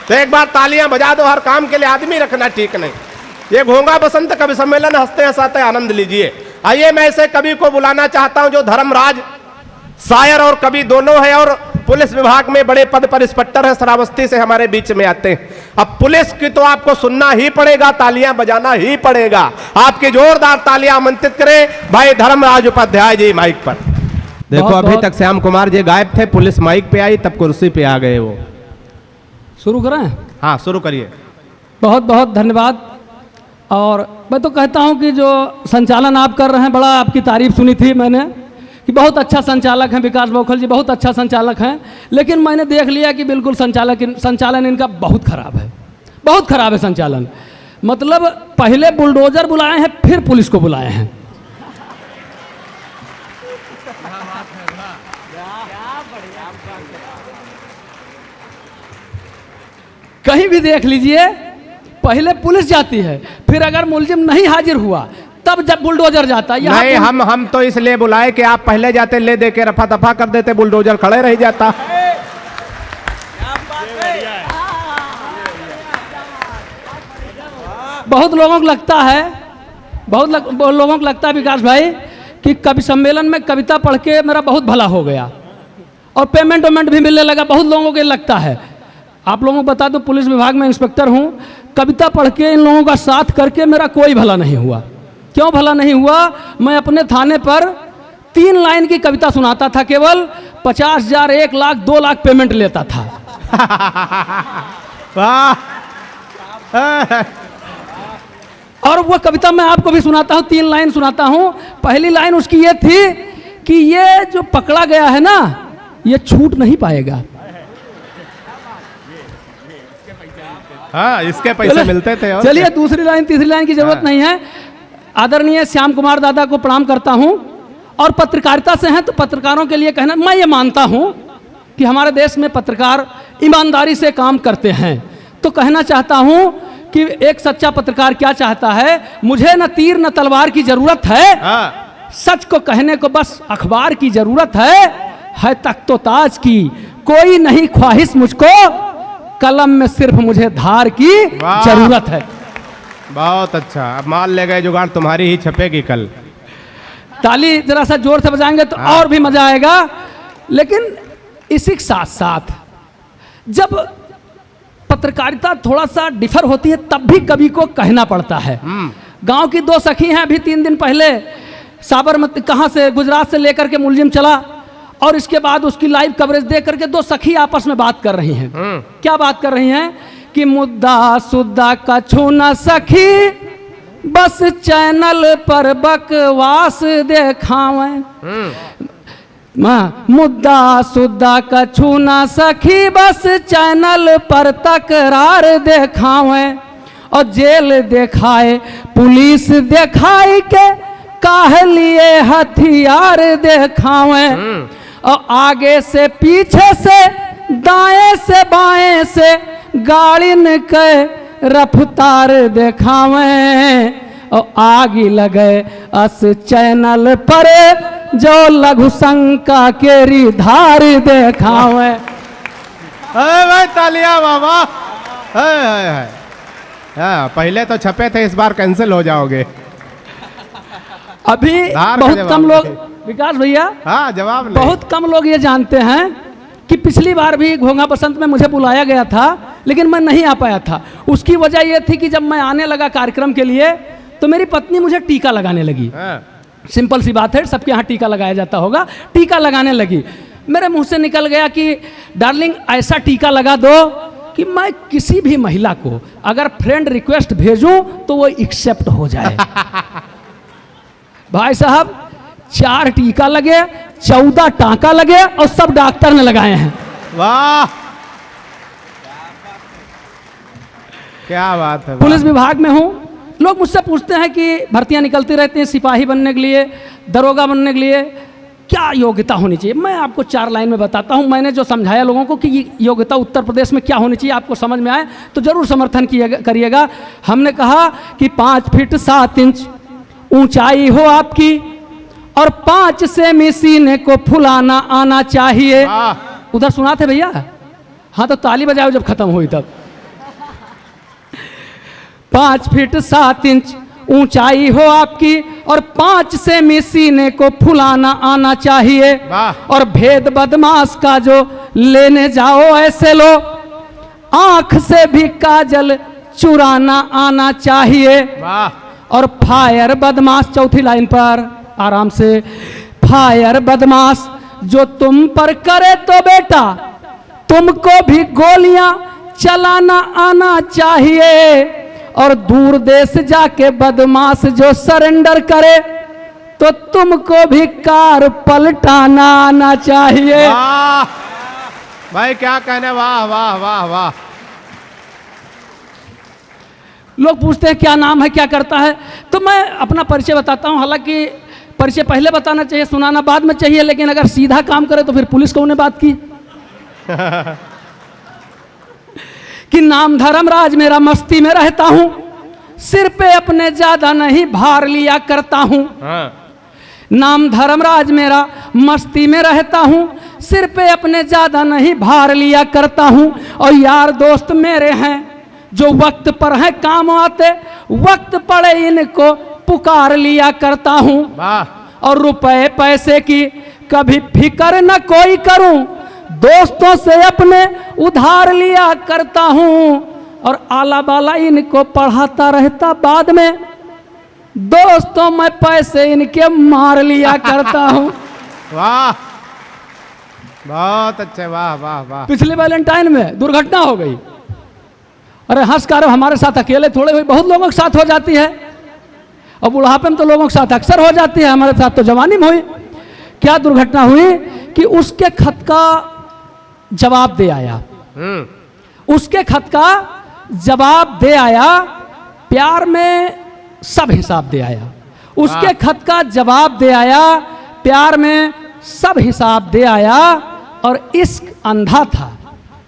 तो एक बार तालियां बजा दो, हर काम के लिए आदमी रखना ठीक नहीं। ये घोंगा बसंत कवि सम्मेलन, हंसते हंसाते आनंद लीजिए। आइए मैं ऐसे कवि को बुलाना चाहता हूं जो धर्मराज शायर और कवि दोनों है और पुलिस विभाग में बड़े पद पर इंस्पेक्टर है, श्रावस्ती से हमारे बीच में आते हैं। अब पुलिस की तो आपको सुनना ही पड़ेगा, तालियां बजाना ही पड़ेगा। आपकी जोरदार तालियां आमंत्रित करें भाई धर्मराज उपाध्याय जी माइक पर। देखो अभी तक श्याम कुमार जी गायब थे, पुलिस माइक पे आई तब कुर्सी पे आ गए वो। शुरू करें? हाँ शुरू करिए। बहुत बहुत धन्यवाद। और मैं तो कहता हूं कि जो संचालन आप कर रहे हैं, बड़ा आपकी तारीफ सुनी थी मैंने कि बहुत अच्छा संचालक हैं विकास बौखल जी, बहुत अच्छा संचालक हैं। लेकिन मैंने देख लिया कि बिल्कुल संचालन इनका बहुत खराब है, बहुत खराब है संचालन। मतलब पहले बुलडोजर बुलाए हैं, फिर पुलिस को बुलाए हैं। कहीं भी देख लीजिए, पहले पुलिस जाती है, फिर अगर मुलजिम नहीं हाजिर हुआ तब जब बुलडोजर जाता है। नहीं, हम तो इसलिए बुलाए कि आप पहले जाते, ले दे के रफा दफा कर देते, बुलडोजर खड़े रह जाता। बहुत लोगों को लगता है, लोगों को लगता है विकास भाई कि कवि सम्मेलन में कविता पढ़ के मेरा बहुत भला हो गया और पेमेंट भी मिलने लगा। बहुत लोगों को लगता है। आप लोगों को बता दो, पुलिस विभाग में इंस्पेक्टर हूं, कविता पढ़ के इन लोगों का साथ करके मेरा कोई भला नहीं हुआ। क्यों भला नहीं हुआ? मैं अपने थाने पर 3 लाइन की कविता सुनाता था, केवल 50,000, 1 लाख, 2 लाख पेमेंट लेता था। और वो कविता मैं आपको भी सुनाता हूँ, 3 लाइन सुनाता हूँ। पहली लाइन उसकी ये थी कि ये जो पकड़ा गया है ना, ये छूट नहीं पाएगा। हाँ, इसके पैसे मिलते थे। चलिए दूसरी लाइन, तीसरी लाइन की जरूरत नहीं है। आदरणीय श्याम कुमार दादा को प्रणाम करता हूं और पत्रकारिता से हैं तो पत्रकारों के लिए कहना, मैं ये मानता हूं कि हमारे देश में पत्रकार ईमानदारी से काम करते हैं। तो कहना चाहता हूं कि एक सच्चा पत्रकार क्या चाहता है, मुझे न तीर न तलवार की जरूरत है, सच को कहने को बस अखबार की जरूरत है तख्तो ताज की कोई नहीं ख्वाहिश मुझको, कलम में सिर्फ मुझे धार की जरूरत है। बहुत अच्छा। अब माल ले गए जुगाड़, तुम्हारी ही छपेगी कल। ताली जरा सा जोर से बजाएंगे तो और भी मजा आएगा। लेकिन इसी के साथ साथ जब पत्रकारिता थोड़ा सा डिफर होती है तब भी कवि को कहना पड़ता है। गांव की 2 सखी हैं, अभी 3 दिन पहले साबरमती कहां से, गुजरात से लेकर के मुलजिम चला और इसके बाद उसकी लाइव कवरेज देख करके 2 सखी आपस में बात कर रही हैं। क्या बात कर रही हैं कि मुद्दा सुद्दा का छूना सखी, बस चैनल पर बकवास देखावे। मुद्दा सुद्दा का छूना सखी, बस चैनल पर तकरार देखावे। और जेल देखाए, पुलिस देखाई के काहे लिए हथियार देखावे। और आगे से पीछे से दाएं से बाएं से गाड़िन के रफ्तार देखावे। और आग लगे अस चैनल पर जो लघु शंका केरी धार देखावे। भाई तालियां बाबा। पहले तो छपे थे, इस बार कैंसिल हो जाओगे। अभी बहुत कम लोग, विकास भैया, हाँ जवाब बहुत कम लोग ये जानते हैं कि पिछली बार भी घोंगा बसंत में मुझे बुलाया गया था लेकिन मैं नहीं आ पाया था। उसकी वजह यह थी कि जब मैं आने लगा कार्यक्रम के लिए तो मेरी पत्नी मुझे टीका लगाने लगी। सिंपल सी बात है, सबके यहाँ टीका लगाया जाता होगा। टीका लगाने लगी, मेरे मुंह से निकल गया कि डार्लिंग ऐसा टीका लगा दो कि मैं किसी भी महिला को अगर फ्रेंड रिक्वेस्ट भेजूं तो वो एक्सेप्ट हो जाए। भाई साहब 4 टीका लगे, 14 टांका लगे और सब डॉक्टर ने लगाए हैं। वाह क्या बात है। पुलिस विभाग में हूं, लोग मुझसे पूछते हैं कि भर्तियां निकलती रहती हैं सिपाही बनने के लिए, दरोगा बनने के लिए, क्या योग्यता होनी चाहिए। मैं आपको 4 लाइन में बताता हूं। मैंने जो समझाया लोगों को कि योग्यता उत्तर प्रदेश में क्या होनी चाहिए, आपको समझ में आए तो जरूर समर्थन करिएगा। हमने कहा कि 5 फीट 7 इंच ऊंचाई हो आपकी और 5 सेमी सीने को फुलाना आना चाहिए। उधर सुना थे भैया? हाँ तो ताली बजाओ जब खत्म हुई तब। 5 फीट 7 इंच ऊंचाई हो आपकी और 5 सेमी सीने को फुलाना आना चाहिए। वाह। और भेद बदमाश का जो लेने जाओ ऐसे लो, आंख से भी काजल चुराना आना चाहिए। वाह। और फायर बदमाश, चौथी लाइन पर आराम से, फायर बदमाश जो तुम पर करे तो बेटा तुमको भी गोलियां चलाना आना चाहिए। और दूर देश जाके बदमाश जो सरेंडर करे तो तुमको भी कार पलटाना आना चाहिए। वाह भाई क्या कहने, वाह वाह वाह वाह। लोग पूछते हैं क्या नाम है, क्या करता है, तो मैं अपना परिचय बताता हूं। हालांकि परिचय पहले बताना चाहिए, सुनाना बाद में चाहिए, लेकिन अगर सीधा काम करे तो फिर पुलिस को उन्हें बात की कि नाम धर्मराज मेरा, मस्ती में रहता हूं, सिर पे अपने ज्यादा नहीं भार लिया करता हूं। हाँ। नाम धर्मराज मेरा, मस्ती में रहता हूं, सिर पे अपने ज्यादा नहीं भार लिया करता हूं। और यार दोस्त मेरे हैं जो वक्त पर हैं काम आते, वक्त पड़े इनको पुकार लिया करता हूं। वाह। और रुपए पैसे की कभी फिक्र न कोई करूं, दोस्तों से अपने उधार लिया करता हूं। और आला बाला इनको पढ़ाता रहता बाद में, दोस्तों मैं पैसे इनके मार लिया करता हूं। वाह बहुत अच्छे, वाह वाह वाह। पिछले वैलेंटाइन में दुर्घटना हो गई। अरे हंस कर हमारे साथ अकेले थोड़े हुई, बहुत लोगों के साथ हो जाती है, और बुढ़ापे में तो लोगों के साथ अक्सर हो जाती है, हमारे साथ तो जवानी में हुई। क्या दुर्घटना हुई कि उसके खत का जवाब दे आया, उसके खत का जवाब दे आया, प्यार में सब हिसाब दे आया। उसके खत का जवाब दे आया, प्यार में सब हिसाब दे आया। और इश्क अंधा था,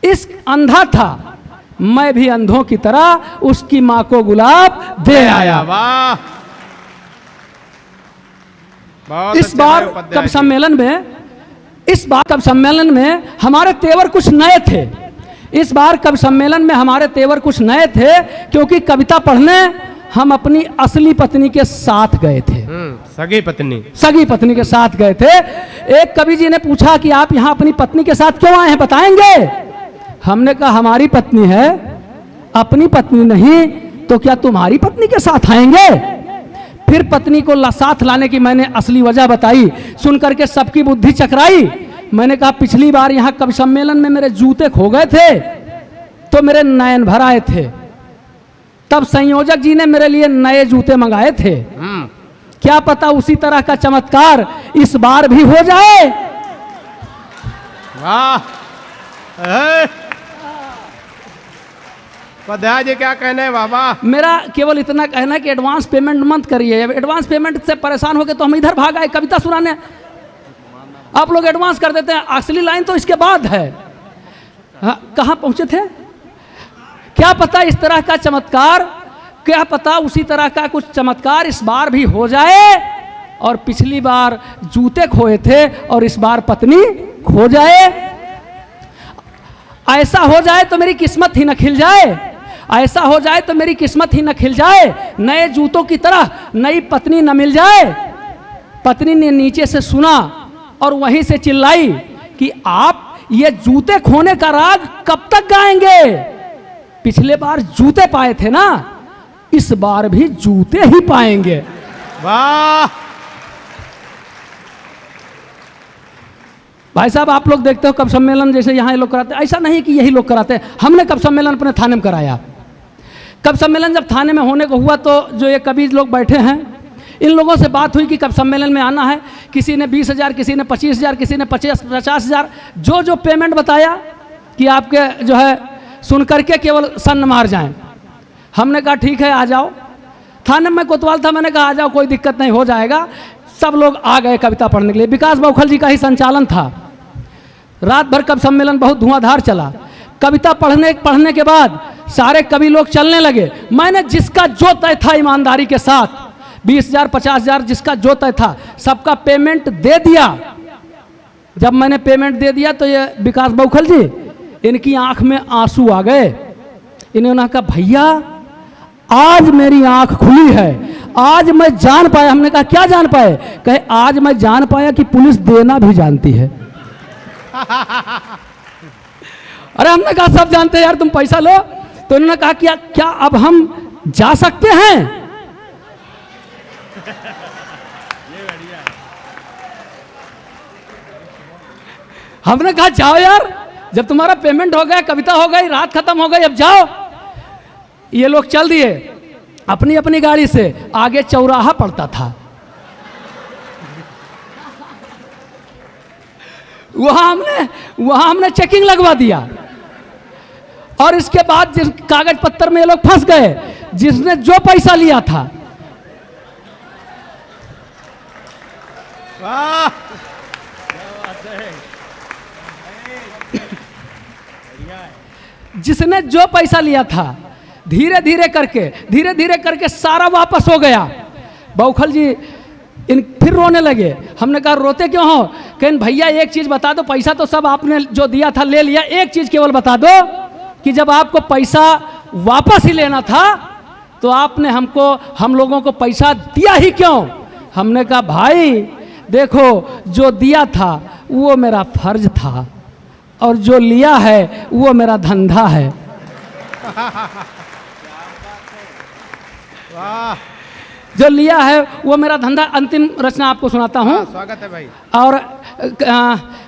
इश्क अंधा था, मैं भी अंधों की तरह उसकी मां को गुलाब दे आया। वाह। बहुत इस अच्छे बार भाई उपाध्याय कवि जी। सम्मेलन में, इस बार कवि सम्मेलन में हमारे तेवर कुछ नए थे। इस बार कवि सम्मेलन में हमारे तेवर कुछ नए थे, क्योंकि कविता पढ़ने हम अपनी असली पत्नी के साथ गए थे। सगी पत्नी, सगी पत्नी के साथ गए थे। एक कवि जी ने पूछा कि आप यहाँ अपनी पत्नी के साथ क्यों आए हैं, बताएंगे? हमने कहा हमारी पत्नी है, अपनी पत्नी नहीं, तो क्या तुम्हारी पत्नी के साथ आएंगे? फिर पत्नी को साथ लाने की मैंने असली वजह बताई, सुन करके सबकी बुद्धि चकराई। मैंने कहा पिछली बार यहाँ कवि सम्मेलन में मेरे जूते खो गए थे तो मेरे नयन भर आए थे, तब संयोजक जी ने मेरे लिए नए जूते मंगाए थे। क्या पता उसी तरह का चमत्कार इस बार भी हो जाए। वाह। उपाध्याय जी क्या कहने हैं, वाह वाह। मेरा केवल इतना कहना है कि एडवांस पेमेंट मत करिए। एडवांस पेमेंट से परेशान हो गए तो हम इधर भाग आए कविता सुनाने, आप लोग एडवांस कर देते हैं। असली लाइन तो इसके बाद है। हाँ, कहाँ पहुंचे थे? क्या पता इस तरह का चमत्कार, क्या पता उसी तरह का कुछ चमत्कार इस बार भी हो जाए, और पिछली बार जूते खोए थे और इस बार पत्नी खो जाए। ऐसा हो जाए तो मेरी किस्मत ही न खिल जाए, ऐसा हो जाए तो मेरी किस्मत ही न खिल जाए, नए जूतों की तरह नई पत्नी न मिल जाए। पत्नी ने नीचे से सुना और वहीं से चिल्लाई कि आप ये जूते खोने का राग कब तक गाएंगे? पिछले बार जूते पाए थे ना, इस बार भी जूते ही पाएंगे। वाह। भाई साहब आप लोग देखते हो कवि सम्मेलन जैसे यहाँ ये लोग कराते हैं, ऐसा नहीं कि यही लोग कराते हैं। हमने कवि सम्मेलन अपने थाने में कराया। कवि सम्मेलन जब थाने में होने को हुआ तो जो ये कवि लोग बैठे हैं, इन लोगों से बात हुई कि कवि सम्मेलन में आना है। किसी ने 20,000, किसी ने 25,000, किसी ने 50,000, जो जो पेमेंट बताया कि आपके जो है सुन करके केवल सन्न मार जाएं। हमने कहा ठीक है आ जाओ। थाने में कोतवाल था, मैंने कहा आ जाओ, कोई दिक्कत नहीं, हो जाएगा। सब लोग आ गए कविता पढ़ने के लिए। विकास बौखल जी का ही संचालन था। रात भर कवि सम्मेलन बहुत धुआंधार चला। कविता पढ़ने के बाद सारे कवि लोग चलने लगे। मैंने जिसका जो तय था ईमानदारी के साथ 20,000, 50,000 जिसका जो तय था सबका पेमेंट दे दिया। जब मैंने पेमेंट दे दिया तो ये विकास बौखल जी, इनकी आंख में आंसू आ गए। इन्होंने कहा भैया आज मेरी आंख खुली है, आज मैं जान पाया। हमने कहा क्या जान पाए? कहे आज मैं जान पाया कि पुलिस देना भी जानती है। अरे हमने कहा सब जानते हैं यार, तुम पैसा लो। तो उन्होंने कहा क्या अब हम जा सकते हैं? हमने कहा जाओ यार, जब तुम्हारा पेमेंट हो गया, कविता हो गई, रात खत्म हो गई, अब जाओ। ये लोग चल दिए अपनी अपनी गाड़ी से। आगे चौराहा पड़ता था, वहां हमने चेकिंग लगवा दिया। और इसके बाद जिस कागज पत्तर में ये लोग फंस गए, जिसने जो पैसा लिया था, जिसने जो पैसा लिया था, धीरे धीरे करके सारा वापस हो गया। बौखल जी फिर रोने लगे। हमने कहा रोते क्यों हो? कहें भैया एक चीज बता दो, पैसा तो सब आपने जो दिया था ले लिया, एक चीज केवल बता दो कि जब आपको पैसा वापस ही लेना था तो आपने हम लोगों को पैसा दिया ही क्यों? हमने कहा भाई देखो, जो दिया था वो मेरा फर्ज था और जो लिया है वो मेरा धंधा है। जो लिया है वो मेरा धंधा। अंतिम रचना आपको सुनाता हूँ। स्वागत है भाई। और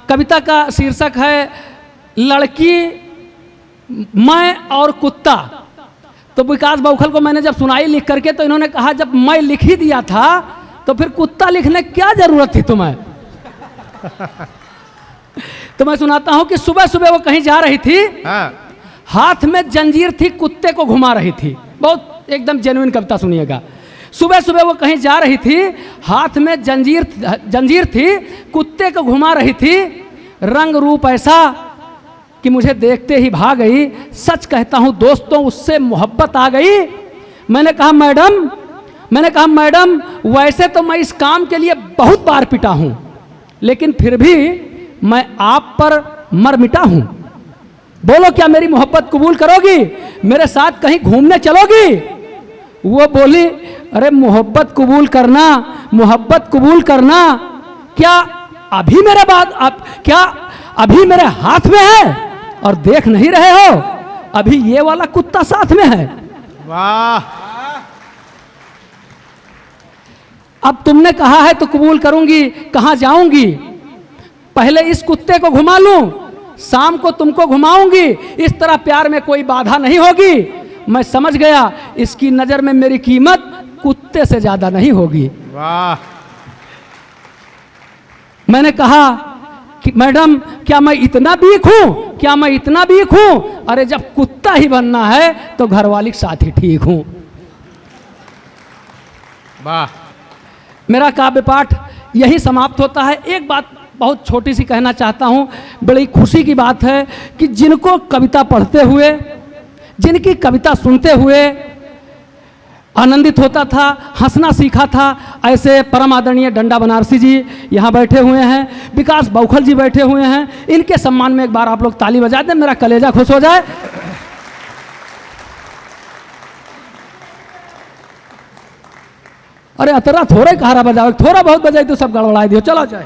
कविता का शीर्षक है लड़की, मैं और कुत्ता। तो विकास बौखल को मैंने जब सुनाई लिख करके, तो इन्होंने कहा जब मैं लिख ही दिया था तो फिर कुत्ता लिखने क्या जरूरत थी तुम्हें? तो मैं सुनाता हूं कि सुबह सुबह वो कहीं जा रही थी, हाथ में जंजीर थी, कुत्ते को घुमा रही थी। बहुत एकदम जेन्युइन कविता सुनिएगा। सुबह सुबह वो कहीं जा रही थी, हाथ में जंजीर थी, कुत्ते को घुमा रही थी। रंग रूप ऐसा कि मुझे देखते ही भाग गई। सच कहता हूं दोस्तों, उससे मोहब्बत आ गई। मैंने कहा मैडम वैसे तो मैं इस काम के लिए बहुत बार पिटा हूं, लेकिन फिर भी मैं आप पर मर मिटा हूं। बोलो क्या मेरी मोहब्बत कबूल करोगी? मेरे साथ कहीं घूमने चलोगी? वो बोली अरे मोहब्बत कबूल करना क्या अभी मेरे क्या अभी मेरे हाथ में है और देख नहीं रहे हो? अभी ये वाला कुत्ता साथ में है। वाह! अब तुमने कहा है तो कबूल करूंगी। कहां जाऊंगी? पहले इस कुत्ते को घुमा लूं, शाम को तुमको घुमाऊंगी। इस तरह प्यार में कोई बाधा नहीं होगी। मैं समझ गया इसकी नजर में मेरी कीमत कुत्ते से ज्यादा नहीं होगी। वाह! मैंने कहा कि मैडम क्या मैं इतना वीक हूं? अरे जब कुत्ता ही बनना है तो घरवाली के साथ ही ठीक हूं। वाह! मेरा काव्य पाठ यही समाप्त होता है। एक बात बहुत छोटी सी कहना चाहता हूं। बड़ी खुशी की बात है कि जिनको कविता पढ़ते हुए, जिनकी कविता सुनते हुए आनंदित होता था, हंसना सीखा था, ऐसे परम आदरणीय डंडा बनारसी जी यहाँ बैठे हुए हैं, विकास बौखल जी बैठे हुए हैं। इनके सम्मान में एक बार आप लोग ताली बजा दें, मेरा कलेजा खुश हो जाए। अरे अतरा थोड़ा ही कहारा बजाओ, थोड़ा बहुत बजाई तो सब गड़बड़ाई दियो। चलो जाए।